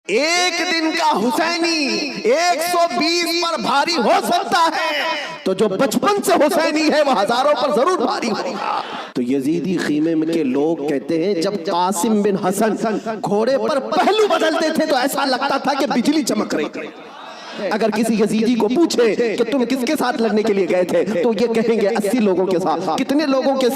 ایک دن کا حسینی 120 پر بھاری ہو سکتا ہے، تو جو بچپن سے حسینی ہے وہ ہزاروں پر ضرور بھاری ہوگا۔ تو یزیدی خیمے کے لوگ کہتے ہیں جب قاسم بن حسن گھوڑے پر پہلو بدلتے تھے تو ایسا لگتا تھا کہ بجلی چمک رہی تھی۔ اگر کسی یزیدی کو پوچھے کہ تم کس کے ساتھ لڑنے کے لیے گئے تھے تو یہ کہیں گے 80 لوگوں کے ساتھ۔ کتنے لوگوں کے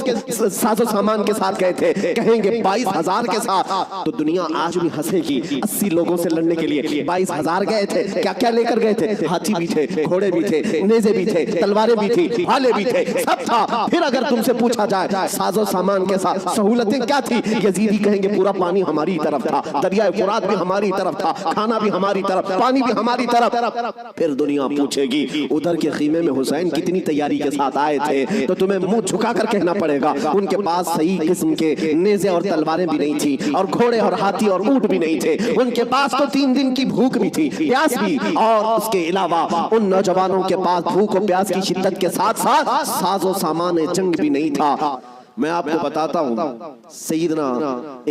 ساز و سامان کے ساتھ گئے تھے؟ کہیں گے 22,000 کے ساتھ۔ تو دنیا آج بھی ہنسے گی، 80 لوگوں سے لڑنے کے لیے 22,000 گئے تھے۔ کیا کیا لے کر گئے تھے؟ ہاتھی بھی تھے، گھوڑے بھی تھے، نیزے بھی تھے، تلواریں بھی تھی، بھالے بھی تھے، سب تھا۔ پھر اگر تم سے پوچھا جائے ساز و سامان کے ساتھ سہولتیں کیا تھی، یزیدی کہیں گے پورا پانی ہماری طرف تھا، دریائے فرات بھی ہماری طرف تھا، کھانا بھی ہماری طرف، پانی بھی ہماری طرف۔ پھر دنیا پوچھے گی ادھر کے خیمے میں حسین کتنی تیاری کے ساتھ آئے تھے، تو تمہیں منہ جھکا کر کہنا پڑے گا ان کے پاس صحیح قسم کے نیزے اور تلواریں بھی نہیں تھی، اور گھوڑے اور ہاتھی اور اونٹ بھی نہیں تھے۔ ان کے پاس تو 3 دن کی بھوک بھی تھی، پیاس بھی، اور اس کے علاوہ ان نوجوانوں کے پاس بھوک و پیاس کی شدت کے ساتھ ساتھ ساز و سامان جنگ بھی نہیں تھا۔ میں آپ کو بتاتا ہوں، سیدنا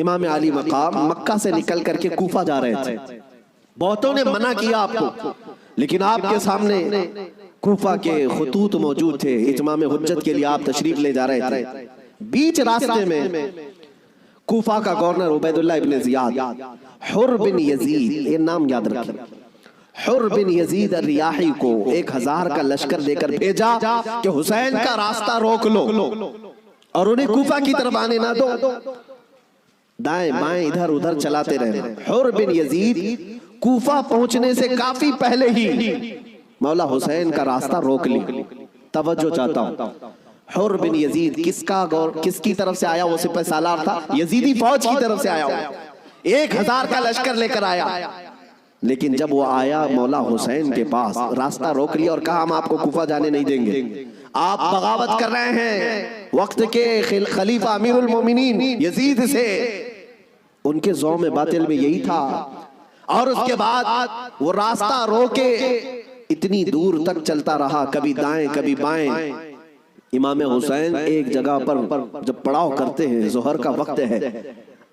امام علی مقام مکہ سے نکل کر کے کوفہ جا رہے تھے۔ بہتوں نے منع کیا آپ کو، لیکن آپ کے سامنے کوفہ کے خطوط موجود تھے، اتمام حجت کے لیے آپ تشریف لے جا رہے تھے۔ بیچ راستے میں کوفہ کا گورنر عبید اللہ ابن زیاد، حر بن یزید، یہ نام یاد رکھیں، حر بن یزید الریاحی کو 1000 کا لشکر دے کر بھیجا کہ حسین کا راستہ روک لو اور انہیں کوفہ کی طرف آنے نہ دو۔ دائیں بائیں ادھر ادھر چلاتے رہے۔ حر بن یزید کوفہ پہنچنے سے کافی پہلے ہی مولا حسین کا راستہ روک لی۔ توجہ چاہتا ہوں، حر بن یزید کس کی طرف سے آیا؟ وہ سپہ سالار تھا، یزیدی فوج کی طرف سے آیا، 1000 کا لشکر لے کر آیا۔ لیکن جب وہ آیا مولا حسین کے پاس، راستہ روک لیا اور کہا ہم آپ کو کوفہ جانے نہیں دیں گے، آپ بغاوت کر رہے ہیں وقت کے خلیفہ امیر المومنین یزید سے۔ ان کے ذوم باطل میں یہی تھا، اور اس کے بعد وہ راستہ روکے اتنی دور تک چلتا رہا، کبھی دائیں کبھی بائیں۔ امام حسین ایک جگہ پر جب پڑاؤ کرتے ہیں، ظہر کا وقت ہے،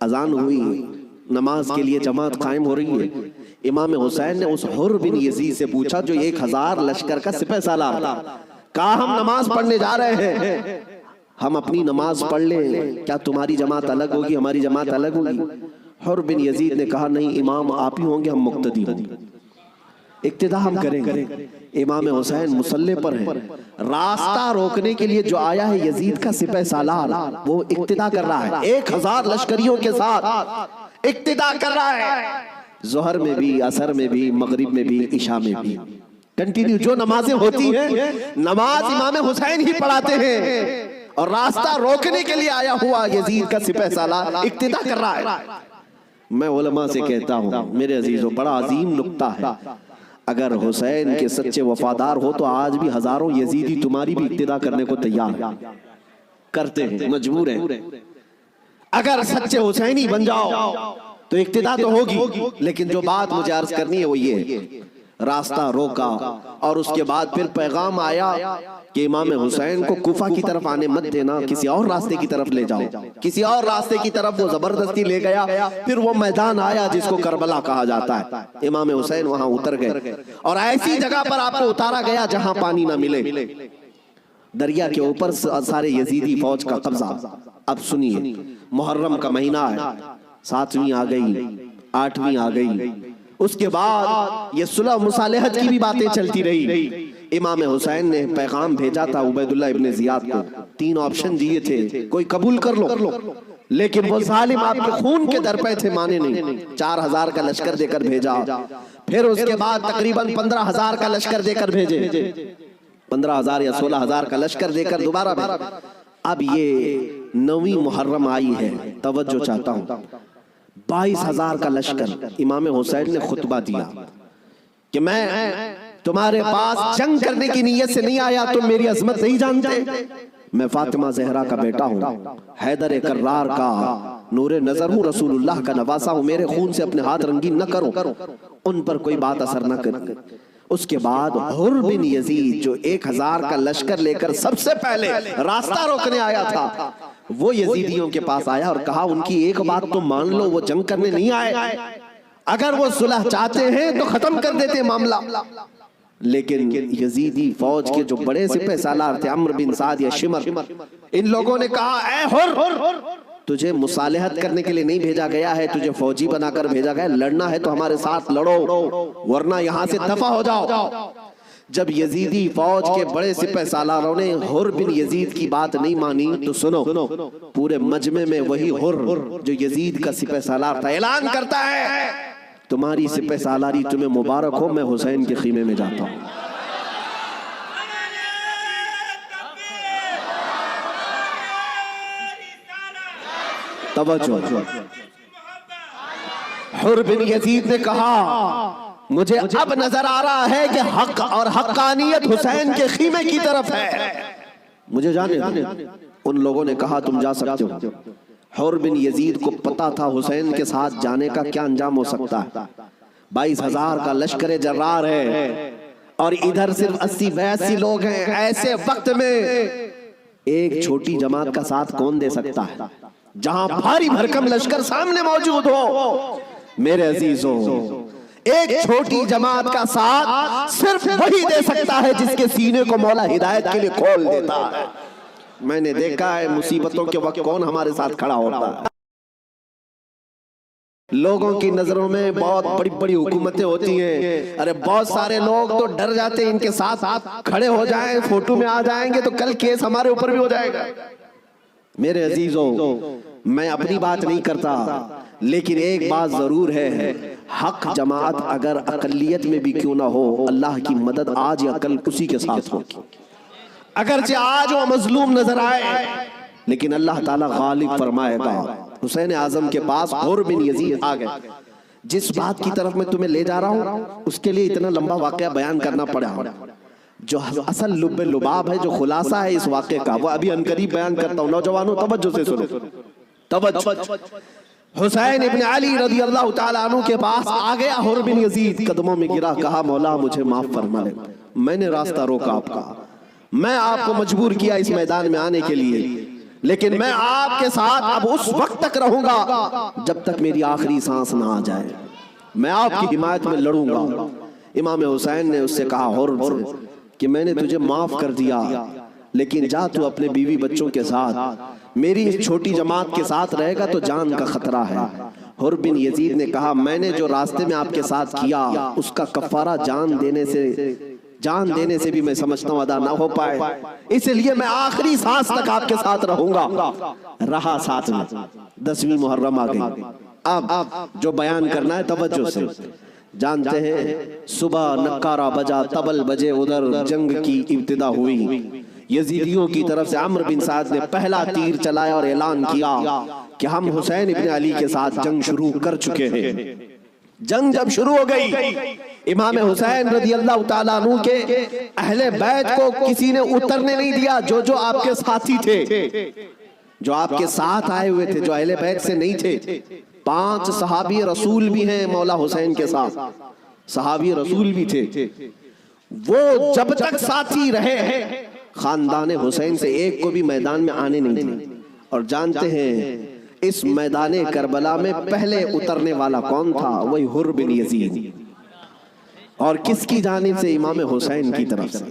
اذان ہوئی، نماز کے لیے جماعت قائم ہو رہی ہے، امام حسین نے اس حر بن یزید سے پوچھا جو 1000 لشکر کا سپہ سالار تھا، کہا ہم نماز پڑھنے جا رہے ہیں، ہم اپنی نماز پڑھ لیں، کیا تمہاری جماعت الگ ہوگی، ہماری جماعت الگ ہوگی؟ حر بن یزید نے کہا نہیں، امام آپ ہی ہوں گے، ہم مقتدی ہوں گے، اقتداء ہم کریں گے۔ امام حسین مصلی پر ہیں، راستہ روکنے کے لیے جو آیا ہے یزید کا سپہ سالار، وہ اقتداء کر رہا ہے، 1000 لشکریوں کے ساتھ اقتداء کر رہا ہے، ظہر میں بھی، عصر میں بھی، مغرب میں بھی، عشاء میں بھی، کنٹینیو جو نمازیں ہوتی ہیں نماز امام حسین ہی پڑھاتے ہیں، اور راستہ روکنے کے لیے آیا ہوا یزید کا سپہ سالار اقتداء کر رہا ہے۔ میں علماء سے کہتا ہوں میرے عزیزوں، بڑا عظیم نکتہ ہے، اگر حسین کے سچے وفادار ہو تو آج بھی ہزاروں یزیدی تمہاری بھی اقتداء کرنے کو تیار ہیں، کرتے ہیں، مجبور ہیں۔ اگر سچے حسینی بن جاؤ تو اقتداء تو ہوگی، لیکن جو بات مجھے عرض کرنی ہے وہ یہ، راستہ روکا اور اس کے بعد پھر پیغام آیا کہ امام حسین کو کوفہ کی طرف آنے مت دینا، کسی اور راستے کی طرف لے جاؤ، کسی اور راستے کی طرف وہ زبردستی لے گیا۔ پھر وہ میدان آیا جس کو کربلا کہا جاتا ہے، امام حسین وہاں اتر گئے، اور ایسی جگہ پر آپ کو اتارا گیا جہاں پانی نہ ملے، دریا کے اوپر سارے یزیدی فوج کا قبضہ۔ اب سنیے، محرم کا مہینہ ہے، 7ویں آ گئی، 8ویں آ گئی، اس کے بعد یہ صلح مصالحت کی بھی باتیں چلتی رہی۔ امام حسین نے پیغام بھیجا تھا عبید اللہ ابن زیاد کو، 3 آپشن دیے تھے، کوئی قبول کر لو، لیکن وہ ظالم آپ کے خون کے در پہ تھے، مانے نہیں، 4000 کا لشکر دے کر بھیجا۔ پھر اس کے بعد تقریباً 15000 کا لشکر دے کر بھیجے، 15000 یا 16000 کا لشکر دے کر دوبارہ بھیجا۔ اب یہ 9ویں محرم آئی ہے، توجہ چاہتا ہوں، 22000 کا لشکر۔ امام حسین نے خطبہ دیا کہ میں تمہارے پاس جنگ کرنے کی نیت سے نہیں آیا، تم میری عظمت نہیں جانتے، میں فاطمہ زہرا کا بیٹا ہوں، حیدر کرار کا نور نظر ہوں، رسول اللہ کا نواسا ہوں، میرے خون سے اپنے ہاتھ رنگین نہ کرو، ان پر کوئی بات اثر نہ کرے۔ اس کے بعد حر بن یزید جو 1000 کا لشکر لے کر سب سے پہلے راستہ روکنے آیا تھا، وہ یزیدیوں کے پاس آیا اور کہا ان کی ایک بات تو مان لو، وہ جنگ کرنے نہیں آئے، اگر وہ صلح چاہتے ہیں تو ختم کر دیتے معاملہ، لیکن یزیدی فوج کے جو بڑے سپہ سالار تھے عمرو بن سعد یا شمر، ان لوگوں نے کہا اے حر، تجھے مصالحت کرنے کے لیے نہیں بھیجا گیا ہے، تجھے فوجی بنا کر بھیجا گیا ہے، لڑنا ہے تو ہمارے ساتھ لڑو ورنہ یہاں سے دفع ہو جاؤ۔ جب یزیدی فوج کے بڑے سپہ سالاروں نے حر بن یزید کی بات نہیں مانی تو سنو، پورے مجمع میں وہی حر جو یزید کا سپہ سالار تھا اعلان کرتا ہے تمہاری سپہ سالاری تمہیں مبارک ہو، میں حسین کے خیمے میں جاتا ہوں۔ توجہ، حر بن یزید نے کہا مجھے اب نظر آ رہا ہے کہ حق اور حقانیت حسین کے خیمے کی طرف ہے، مجھے جانے دو۔ ان لوگوں نے کہا تم جا سکتے ہو۔ حر بن یزید کو پتا تھا حسین کے ساتھ جانے کا کیا انجام ہو سکتا ہے، 22,000 کا لشکر جرار ہے اور ادھر صرف 80-82 لوگ ہیں۔ ایسے وقت میں ایک چھوٹی جماعت کا ساتھ کون دے سکتا ہے جہاں بھاری بھرکم لشکر سامنے موجود ہو؟ میرے عزیزو، ایک چھوٹی جماعت کا ساتھ صرف وہی دے سکتا ہے جس کے سینے کو مولا ہدایت کے لیے کھول دیتا ہے۔ میں نے دیکھا ہے مصیبتوں کے وقت کون ہمارے ساتھ کھڑا ہوتا ہے۔ لوگوں کی نظروں میں بہت بڑی بڑی حکومتیں ہوتی ہیں، ارے بہت سارے لوگ تو ڈر جاتے ہیں ان کے ساتھ کھڑے ہو جائیں، فوٹو میں آ جائیں گے تو کل کیس ہمارے اوپر بھی ہو جائے گا۔ میرے عزیزوں، میں اپنی بات نہیں کرتا، لیکن ایک بات ضرور ہے، حق جماعت اگر اقلیت میں بھی کیوں نہ ہو، اللہ کی مدد آج یا کل اسی کے ساتھ ہوگی۔ اگرچہ آج وہ مظلوم نظر آئے لیکن اللہ تعالیٰ غالب فرمائے گا۔ حسین اعظم کے پاس حر بن یزید آ گئے۔ جس بات کی طرف میں تمہیں لے جا رہا ہوں اس کے لیے اتنا لمبا واقعہ بیان کرنا پڑا، جو اصل لب لباب ہے، جو خلاصہ ہے اس واقعے کا، وہ ابھی عنقریب بیان کرتا ہوں۔ نوجوانوں توجہ سے سنو، توجہ۔ حسین ابن علی رضی اللہ تعالیٰ عنہ کے پاس آ گیا حر بن یزید، قدموں میں گرا، کہا مولا مجھے معاف فرما لے، میں نے راستہ روکا آپ کا، میں آپ کو مجبور کیا اس میدان میں آنے کے لیے، لیکن میں آپ کے ساتھ اب اس وقت تک رہوں گا جب تک میری آخری سانس نہ آ جائے، میں آپ کی حمایت میں لڑوں گا۔ امام حسین نے اس سے کہا حر کہ میں نے تجھے معاف کر دیا، لیکن جا تو اپنے بیوی بچوں کے ساتھ، میری اس چھوٹی جماعت کے ساتھ رہے گا تو جان کا خطرہ ہے۔ حر بن یزید نے کہا میں نے جو راستے میں آپ کے ساتھ کیا اس کا کفارہ جان دینے سے بھی میں سمجھتا ہوں ادا نہ ہو پائے، اس لیے میں آخری سانس تک آپ کے ساتھ رہوں گا۔ رہا ساتھ میں، 10ویں محرم آ گئی۔ اب جو بیان کرنا ہے توجہ سے، جانتے ہیں صبح نکارہ بجا، طبل بجے، ادھر جنگ کی ابتدا ہوئی۔ یزیدیوں کی طرف سے عمرو بن سعد نے پہلا تیر چلایا اور اعلان کیا کہ ہم حسین ابن علی کے ساتھ جنگ شروع کر چکے ہیں۔ جنگ جب شروع ہو گئی، امام حسین رضی اللہ تعالیٰ عنہ کے اہل بیت کو کسی نے اترنے نہیں دیا، جو آپ کے ساتھی تھے، جو آپ کے ساتھ آئے ہوئے تھے، جو اہل بیت سے نہیں تھے۔ 5 صحابی رسول بھی ہیں مولا حسین کے ساتھ، صحابی رسول بھی تھے، وہ جب تک ساتھی رہے خاندان حسین سے ایک کو بھی میدان میں آنے نہیں دیا۔ اور جانتے ہیں اس میدان کربلا میں پہلے اترنے والا کون تھا؟ وہی حر بن یزید، اور کس کی جانب سے؟ امام حسین کی طرف سے۔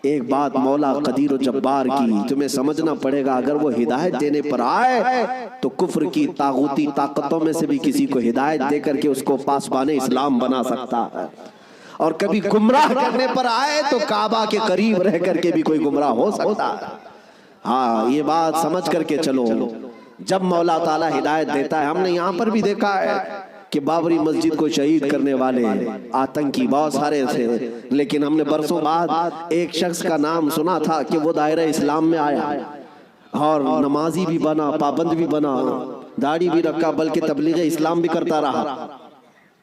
ایک بات مولا قدیر و جبار کی تمہیں سمجھنا پڑے گا، اگر وہ ہدایت دینے پر آئے تو کفر کی طاغوتی طاقتوں میں سے بھی کسی کو ہدایت دے کر کے اس کو پاسبان اسلام بنا سکتا ہے، اور کبھی گمراہ کرنے پر آئے تو کعبہ کے قریب رہ کر کے بھی کوئی گمراہ ہو سکتا ہے۔ ہاں، یہ بات سمجھ کر کے چلو، جب مولا تعالیٰ ہدایت دیتا ہے، ہم نے یہاں پر بھی دیکھا ہے کہ بابری مسجد کو شہید کرنے والے آتنکی بہت سارے تھے، لیکن ہم نے برسوں بعد ایک شخص کا نام سنا تھا کہ وہ دائرہ اسلام میں آیا اور نمازی بھی بنا، پابند بھی بنا، داڑھی بھی رکھا، بلکہ تبلیغ اسلام بھی کرتا رہا،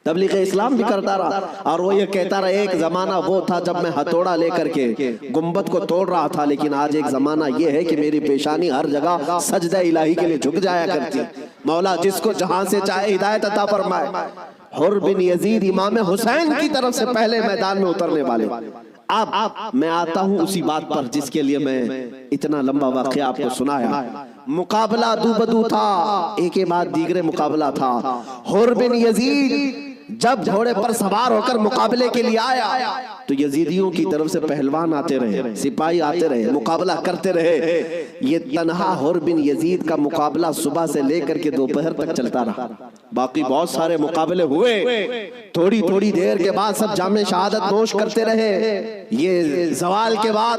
تبلیغ اسلام بھی کرتا رہا۔ اور وہ یہ کہتا رہا ایک زمانہ وہ تھا جب میں ہتھوڑا لے کر کے گنبد کو توڑ رہا تھا، لیکن آج ایک زمانہ یہ ہے کہ میری پیشانی ہر جگہ سجدہ الہی کے لیے جھک جایا کرتی۔ مولا جس کو جہاں سے چاہے ہدایت عطا فرمائے۔ حر بن یزید امام حسین کی طرف سے پہلے میدان میں اترنے والے۔ اب میں آتا ہوں اسی بات پر جس کے لیے میں اتنا لمبا واقعہ آپ کو سنایا۔ مقابلہ دو بدو تھا، ایک کے بعد دیگرے مقابلہ تھا۔ حر بن یزید جب گھوڑے پر سوار ہو کر مقابلے کے لیے آیا تو یزیدیوں کی طرف سے پہلوان آتے رہے، سپاہی آتے رہے، مقابلہ کرتے رہے۔ یہ تنہا حر بن یزید کا مقابلہ صبح سے لے کر کے دوپہر تک چلتا رہا۔ باقی بہت سارے مقابلے ہوئے، تھوڑی تھوڑی دیر کے بعد سب جام شہادت نوش کرتے رہے، یہ زوال کے بعد،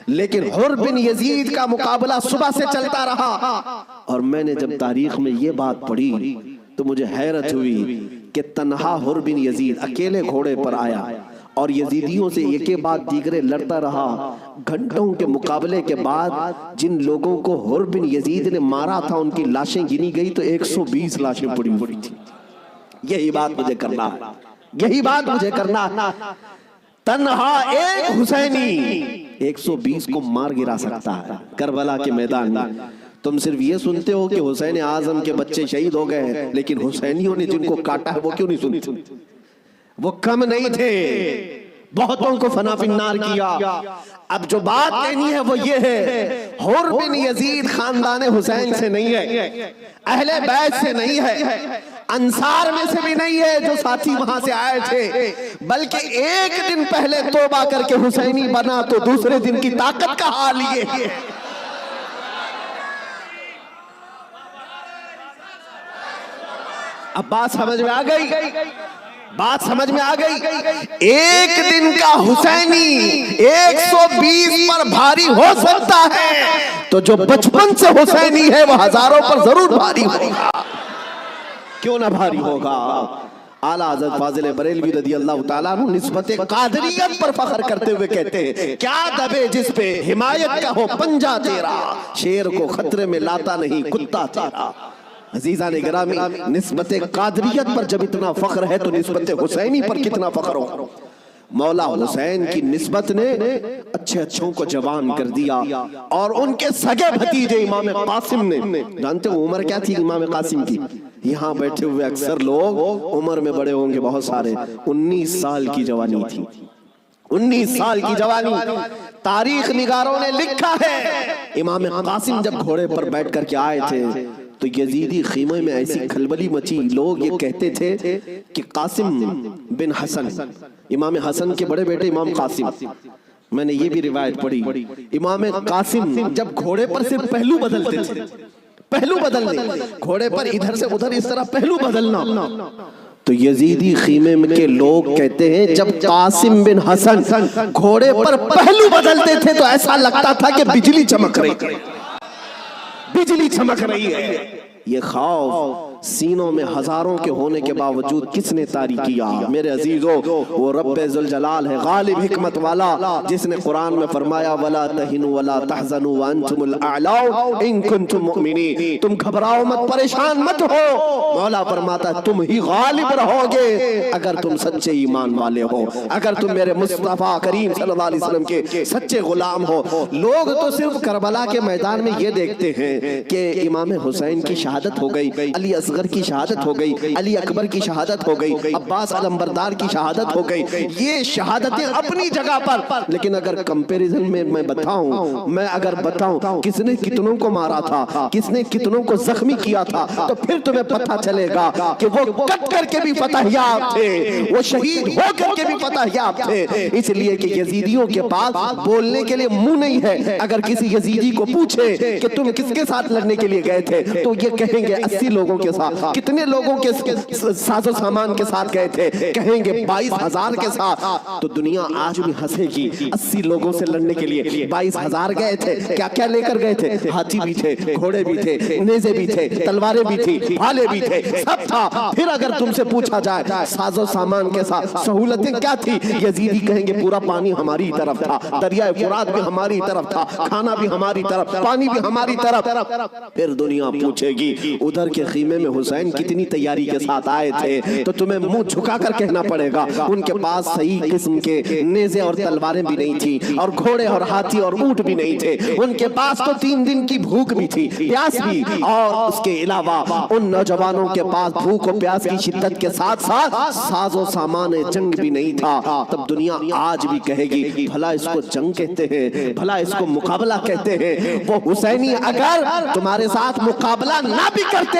لیکن حر بن یزید کا مقابلہ صبح سے چلتا رہا۔ اور میں نے جب تاریخ میں یہ بات پڑھی تو مجھے حیرت ہوئی کہ تنہا حر بن یزید اکیلے گھوڑے پر آیا اور یزیدیوں سے ایک کے بعد دیگرے لڑتا رہا۔ گھنٹوں کے مقابلے کے بعد جن لوگوں کو حر بن یزید نے مارا تھا ان کی لاشیں گنی گئی تو 120 لاشیں پڑی ہوئی تھی۔ یہی بات مجھے کرنا ہے، یہی بات مجھے کرنا ہے۔ تنہا ایک حسینی 120 کو مار گرا سکتا ہے کربلا کے میدان میں۔ تم صرف یہ سنتے ہو کہ حسین اعظم کے بچے شہید ہو گئے ہیں، لیکن حسینیوں نے جن کو کاٹا ہے وہ کیوں نہیں سنتے؟ وہ کم نہیں تھے، بہتوں کو فنا فی النار کیا۔ اب جو بات کہنی ہے وہ یہ ہے، حر بن یزید خاندان حسین سے نہیں ہے، اہل بیت سے نہیں ہے، انصار میں سے بھی نہیں ہے جو ساتھی وہاں سے آئے تھے، بلکہ ایک دن پہلے توبہ کر کے حسینی بنا تو دوسرے دن کی طاقت کا حال یہ ہے۔ اب بات سمجھ میں آ گئی، بات سمجھ میں آ گئی۔ ایک دن کا حسینی 120 پر بھاری ہو سکتا ہے، تو جو بچپن سے حسینی ہے وہ ہزاروں پر ضرور بھاری ہوگا۔ کیوں نہ بھاری ہوگا؟ اعلیٰ حضرت فاضل بریلوی رضی اللہ تعالیٰ عنہ نسبت قادریت پر فخر کرتے ہوئے کہتے ہیں، کیا دبے جس پہ حمایت کا ہو پنجہ تیرا، شیر کو خطرے میں لاتا نہیں کتا تیرا۔ عزیزان گرامی، نسبت قادریت پر جب اتنا فخر ہے تو نسبت حسینی پر کتنا فخر ہو۔ مولا حسین کی نسبت نے اچھے اچھوں کو جوان کر دیا، اور ان کے سگے بھتیجے امام قاسم نے، جانتے ہو عمر کیا تھی امام قاسم کی؟ یہاں بیٹھے ہوئے اکثر لوگ عمر میں بڑے ہوں گے بہت سارے، 19 سال کی جوانی تھی، 19 سال کی جوانی۔ تاریخ نگاروں نے لکھا ہے امام قاسم جب گھوڑے پر بیٹھ کر کے آئے تھے تو یزیدی خیمے میں ایسی کھلبلی مچی، لوگ یہ کہتے تھے کہ قاسم بن حسن، امام حسن کے بڑے بیٹے امام قاسم، میں نے یہ بھی روایت پڑھی، امام قاسم جب گھوڑے پر صرف پہلو بدلتے تھے، پہلو بدلنے، گھوڑے پر ادھر سے ادھر اس طرح پہلو بدلنا، تو یزیدی خیمے کے لوگ کہتے ہیں جب قاسم بن حسن گھوڑے پر پہلو بدلتے تھے تو ایسا لگتا تھا کہ بجلی چمک رہی ہے، بجلی چمک رہی ہے۔ یہ خوف سینوں میں ہزاروں کے ہونے کے باوجود کس نے طاری کیا؟ میرے عزیزو، وہ رب ذوالجلال ہے، غالب حکمت والا، جس نے قرآن میں فرمایا وَلَا تَهِنُوا وَلَا تَحْزَنُوا وَأَنْتُمُ الْأَعْلَوْا إِن كُنتُم مُؤْمِنِينَ، تم گھبراؤ مت، پریشان مت ہو، مولا فرماتا ہے تم ہی غالب رہو گے اگر تم سچے ایمان والے ہو، اگر تم میرے مصطفیٰ کریم صلی اللہ علیہ وسلم کے سچے غلام ہو۔ لوگ تو صرف کربلا کے میدان میں یہ دیکھتے ہیں کہ امام حسین کی شہادت ہو گئی، علی اصغر کی شہادت ہو گئی، علی اکبر کی شہادت ہو گئی، عباس علمبردار کی شہادت ہو گئی، یہ شہادتیں اپنی جگہ پر، لیکن اگر کمپیریزن میں میں اگر بتاؤں کس نے کتنوں کو مارا تھا، کس نے کتنوں کو زخمی کیا تھا، تو پھر تمہیں پتہ چلے گا کہ وہ کٹ کر کے بھی فتح یاب تھے، وہ شہید ہو کر کے بھی فتح یاب تھے، اس لیے کہ یزیدیوں کے پاس بولنے کے لیے منہ نہیں ہے۔ اگر کسی یزیدی کو پوچھے کہ تم کس کے ساتھ لڑنے کے لیے گئے تھے تو یہ کہیں گے 80 لوگوں کے ساتھ، کتنے لوگوں کے ساز و سامان کے ساتھ گئے تھے، کہیں گے 22,000 کے ساتھ، تو دنیا آج بھی ہنسے گی، 80 لوگوں سے لڑنے کے لیے 22,000 گئے تھے، کیا کیا لے کر گئے تھے؟ ہاتھی بھی تھے، گھوڑے بھی تھے، نیزے بھی تھے، تلواریں بھی تھی، بھالے بھی تھے، سب تھا۔ پھر اگر تم سے پوچھا جائے ساز و سامان کے ساتھ سہولتیں کیا تھی، یزیدی کہیں گے پورا پانی ہماری طرف تھا، دریائے فرات بھی ہماری طرف تھا، کھانا بھی ہماری طرف، پانی بھی ہماری طرف۔ پھر دنیا پوچھے گی ادھر کے خیمے میں حسین کتنی تیاری کے ساتھ آئے تھے، تو تمہیں منہ جھکا کر کہنا پڑے گا ان کے پاس صحیح قسم کے نیزے اور تلواریں بھی نہیں تھی، اور گھوڑے اور ہاتھی اور اونٹ بھی نہیں تھے، ان کے پاس تو 3 دن کی بھوک بھی تھی، پیاس بھی، اور اس کے علاوہ ان نوجوانوں کے پاس بھوک و پیاس کی شدت کے ساتھ ساتھ ساز و سامان جنگ بھی نہیں تھا۔ تب دنیا آج بھی کہے گی بھلا اس کو جنگ کہتے ہیں، بھلا اس کو مقابلہ کہتے ہیں۔ وہ حسینی اگر تمہارے ساتھ مقابلہ نہ بھی کرتے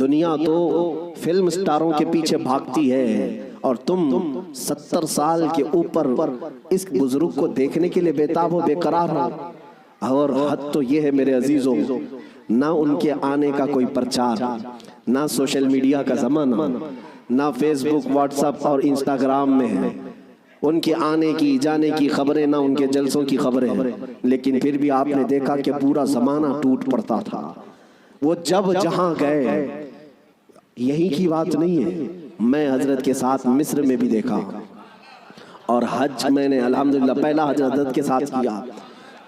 دنیا تو فلم سٹاروں کے پیچھے بھاگتی ہے اور تم 70 سال کے اوپر اس بزرگ کو دیکھنے کے لیے بےتاب و بے قرار ہو. اور حد تو یہ ہے میرے عزیزوں، نہ ان کے آنے کا کوئی پرچار، نہ سوشل میڈیا کا زمانہ، نہ فیس بک، واٹس ایپ اور انسٹاگرام میں ہے ان کے آنے کی جانے کی خبریں، نہ ان کے جلسوں کی خبریں. لیکن پھر بھی آپ نے دیکھا کہ پورا زمانہ ٹوٹ پڑتا تھا. وہ جب جہاں گئے، یہی کی بات نہیں ہے، میں حضرت کے ساتھ مصر میں بھی دیکھا، اور حج میں نے الحمدللہ پہلا حج حضرت کے ساتھ کیا.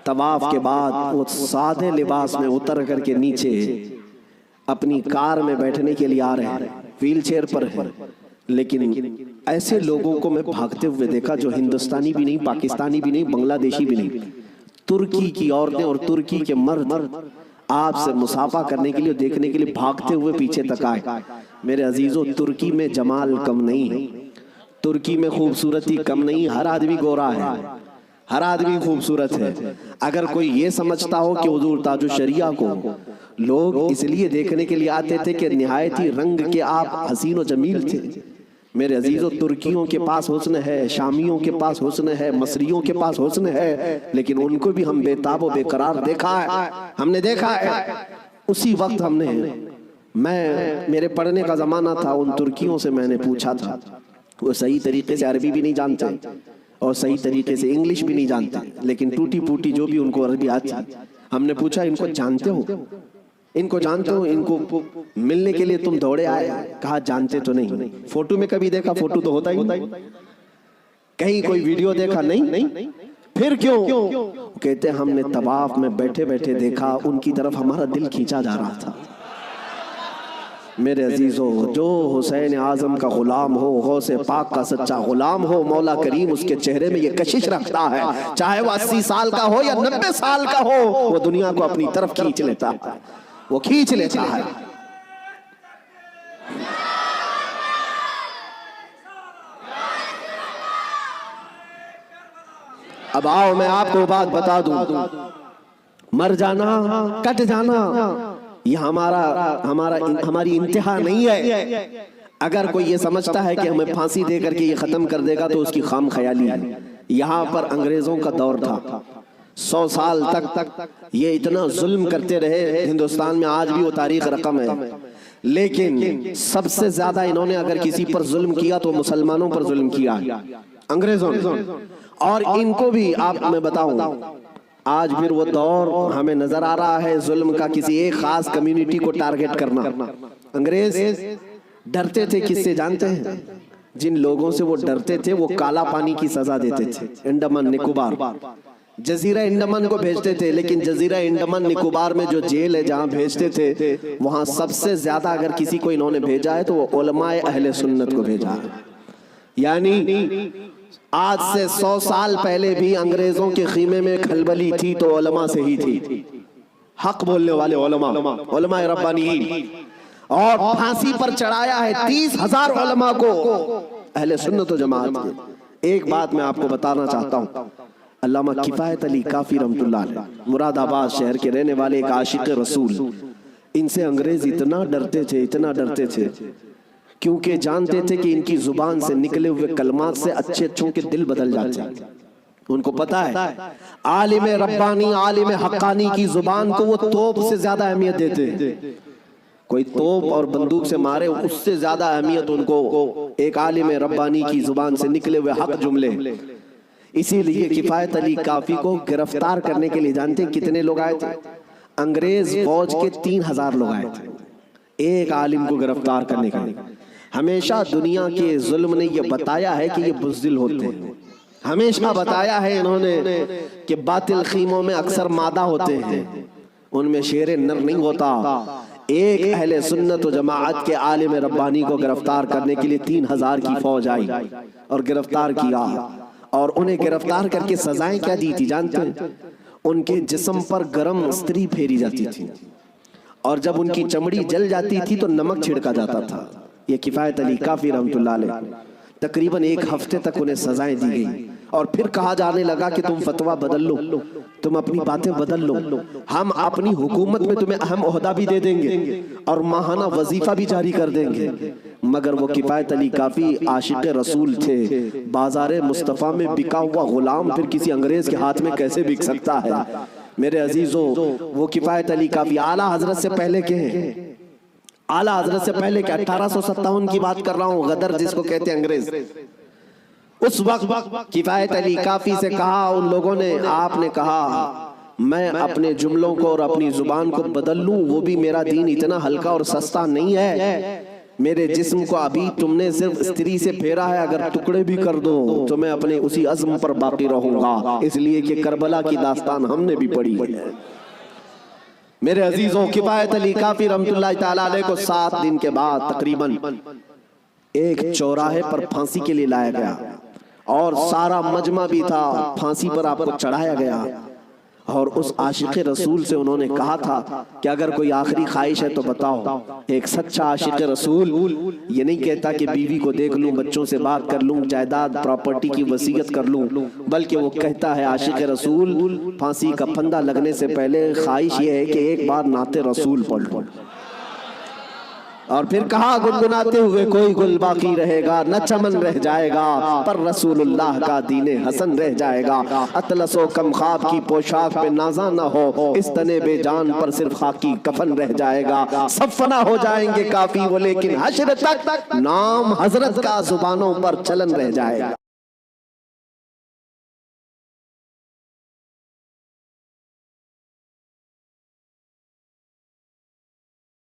طواف کے بعد وہ سادے لباس میں اتر کر کے نیچے اپنی کار میں بیٹھنے کے لیے آ رہے ہیں، ویل چیئر پر ہے. لیکن ایسے لوگوں کو میں بھاگتے ہوئے دیکھا جو ہندوستانی بھی نہیں، پاکستانی بھی نہیں، بنگلہ دیشی بھی نہیں. ترکی کی عورتیں اور ترکی کے مرد آپ سے مصافحہ کرنے کے لیے، دیکھنے کے لیے بھاگتے ہوئے پیچھے تک آئے. میرے عزیزوں، ترکی میں جمال کم نہیں ہے، ترکی میں خوبصورتی کم نہیں. ہر آدمی گورا ہے، ہر آدمی خوبصورت ہے. اگر کوئی یہ سمجھتا ہو کہ حضور تاج الشریعہ کو لوگ اس لیے دیکھنے کے لیے آتے تھے کہ نہایت ہی رنگ کے آپ حسین و جمیل تھے، میرے عزیزوں ترکیوں کے پاس حسن ہے، شامیوں کے پاس حسن ہے، مصریوں کے پاس حسن ہے، لیکن ان کو بھی ہم بے تاب و بے قرار دیکھا ہے. ہم نے دیکھا ہے اسی وقت ہم نے، میرے پڑھنے کا زمانہ تھا، ان ترکیوں سے میں نے پوچھا تھا، وہ صحیح طریقے سے عربی بھی نہیں جانتے اور صحیح طریقے سے انگلش بھی نہیں جانتے، لیکن ٹوٹی پوٹی جو بھی ان کو عربی آتی. ہم نے پوچھا ان کو جانتے ہو، ان کو جانتے ہو، ان کو ملنے کے لیے تم دوڑے آئے؟ کہا جانتے تو نہیں. فوٹو میں کبھی دیکھا؟ فوٹو تو ہوتا ہی نہیں. کہیں کوئی ویڈیو دیکھا؟ نہیں. پھر کیوں؟ کہتے ہم نے طواف میں بیٹھے بیٹھے دیکھا، ان کی طرف ہمارا دل کھینچا جا رہا تھا. میرے عزیزوں، جو حسین اعظم کا غلام ہو، غوث پاک کا سچا غلام ہو، مولا کریم اس کے چہرے میں یہ کشش رکھتا ہے، چاہے وہ 80 سال کا ہو یا 90 سال کا ہو، وہ دنیا کو اپنی طرف کھینچ لیتا ہے، وہ کھینچ لیتا ہے. اب آؤ میں آپ کو بات بتا دوں، مر جانا، کٹ جانا، یہ ہماری انتہا نہیں ہے. اگر کوئی یہ سمجھتا ہے کہ ہمیں پھانسی دے کر کے یہ ختم کر دے گا تو اس کی خام خیالی ہے. یہاں پر انگریزوں کا دور تھا، 100 سال تک یہ اتنا ظلم کرتے رہے. ہندوستان میں آج بھی وہ تاریخ رقم ہے، لیکن سب سے زیادہ انہوں نے اگر کسی پر ظلم کیا تو مسلمانوں پر ظلم کیا انگریزوں نے. اور ان کو بھی آپ میں بتاؤں، آج پھر وہ دور ہمیں نظر آ رہا ہے ظلم کا، کسی ایک خاص کمیونٹی کو ٹارگٹ کرنا. انگریز ڈرتے تھے کس سے جانتے ہیں؟ جن لوگوں سے وہ ڈرتے تھے وہ کالا پانی کی سزا دیتے تھے. انڈمان نکوبار، جزیرہ انڈمان کو بھیجتے تھے، لیکن جزیرہ انڈمان نکوبار میں جو جیل ہے جہاں بھیجتے تھے، وہاں سب سے زیادہ اگر کسی کو انہوں نے بھیجا ہے تو وہ علماء اہل سنت کو بھیجا ہے. یعنی آج سے 100 سال پہلے بھی انگریزوں کے خیمے میں کھلبلی تھی تو علماء سے ہی تھی، حق بولنے والے علماء ربانیین. اور پھانسی پر چڑھایا ہے 30,000 علماء کو اہل سنت و جماعت کے. ایک بات میں آپ کو بتانا چاہتا ہوں، علامہ کفایت علی کافی رحمت اللہ علیہ، مراد آباد شہر کے رہنے والے ایک عاشق رسول، ان سے انگریز اتنا ڈرتے تھے کیونکہ جانتے تھے کہ ان کی زبان سے نکلے ہوئے کلمات سے اچھے اچھوں کے دل بدل جاتے ہیں. ان کو پتا ہے عالم ربانی، عالم حقانی کی زبان کو وہ توپ سے زیادہ اہمیت دیتے ہیں. کوئی توپ اور بندوق سے مارے اس سے زیادہ اہمیت ان کو ایک عالم ربانی کی زبان سے نکلے ہوئے حق جملے. اسی لیے کفایت علی کافی کو گرفتار کرنے کے لیے جانتے کتنے لوگ آئے تھے؟ انگریز فوج کے 3,000 لوگ آئے تھے ایک عالم کو گرفتار کرنے کے لیے. ہمیشہ دنیا کے ظلم نے یہ بتایا ہے کہ یہ بزدل ہوتے ہیں، ہمیشہ بتایا ہے انہوں نے کہ باطل خیموں میں اکثر مادہ ہوتے ہیں، ان میں شیر نر نہیں ہوتا. ایک اہل سنت و جماعت کے عالم ربانی کو گرفتار کرنے کے لیے 3,000 کی فوج آئی اور گرفتار کیا. اور انہیں گرفتار کر کے سزائیں کیا دی تھی جانتے ہیں؟ ان کے جسم پر گرم استری پھیری جاتی تھی، اور جب ان کی چمڑی جل جاتی تھی تو نمک چھڑکا جاتا تھا. یہ کفایت علی کافی رحمت اللہ علیہ، تقریباً 1 ہفتے تک انہیں سزائیں دی گئی، اور پھر کہا جانے لگا کہ تم فتویٰ بدل لو. تم اپنی باتیں بدل لو، ہم اپنی حکومت میں تمہیں اہم عہدہ بھی دے دیں گے اور ماہانہ وظیفہ بھی جاری کر دیں گے۔ مگر وہ کفایت علی کافی عاشق رسول تھے، بازار مصطفیٰ میں بکا ہوا غلام پھر کسی انگریز کے ہاتھ میں کیسے بک سکتا ہے؟ میرے عزیزوں، وہ کفایت علی کافی اعلیٰ حضرت سے پہلے کے ہیں، اعلیٰ حضرت سے پہلے کے 1857 کی بات کر رہا ہوں، غدر جس کو کہتے ہیں انگریز۔ اس وقت کفایت علی کافی سے کہا ان لوگوں نے، آپ نے کہا میں اپنے جملوں کو اور اپنی زبان کو بدل لوں، وہ بھی میرا دین اتنا ہلکا اور سستا نہیں ہے۔ میرے جسم کو ابھی تم نے صرف استری سے پھیرا ہے، اگر ٹکڑے بھی کر دو تو میں اپنے اسی عزم پر باقی رہوں گا، اس لیے کہ کربلا کی داستان ہم نے بھی پڑھی ہے۔ میرے عزیزوں، کفایت علی کافی رحمت اللہ تعالیٰ علیہ کو 7 دن کے بعد تقریباً ایک چوراہے پر پھانسی کے لیے لایا گیا اور سارا مجمع بھی تھا، پھانسی پر آپ کو چڑھایا گیا، اور اس عاشق رسول سے انہوں نے کہا تھا کہ اگر کوئی آخری خواہش ہے تو بتاؤ۔ ایک سچا عاشق رسول یہ نہیں کہتا کہ بیوی کو دیکھ لوں، بچوں سے بات کر لوں، جائیداد پراپرٹی کی وصیت کر لوں، بلکہ وہ کہتا ہے عاشق رسول پھانسی کا پھندا لگنے سے پہلے خواہش یہ ہے کہ ایک بار نعت رسول پڑھ لوں۔ اور پھر کہا گنگناتے ہوئے، کوئی گل باقی رہے گا نہ چمن رہ جائے گا، پر رسول اللہ کا دین حسن رہ جائے گا۔ اطلس و کم خواب کی پوشاک پہ نازا نہ ہو، اس تنے بے جان پر صرف خاکی کفن رہ جائے گا۔ سب فنا ہو جائیں گے کافی وہ، لیکن حشر تک نام حضرت کا زبانوں پر چلن رہ جائے گا۔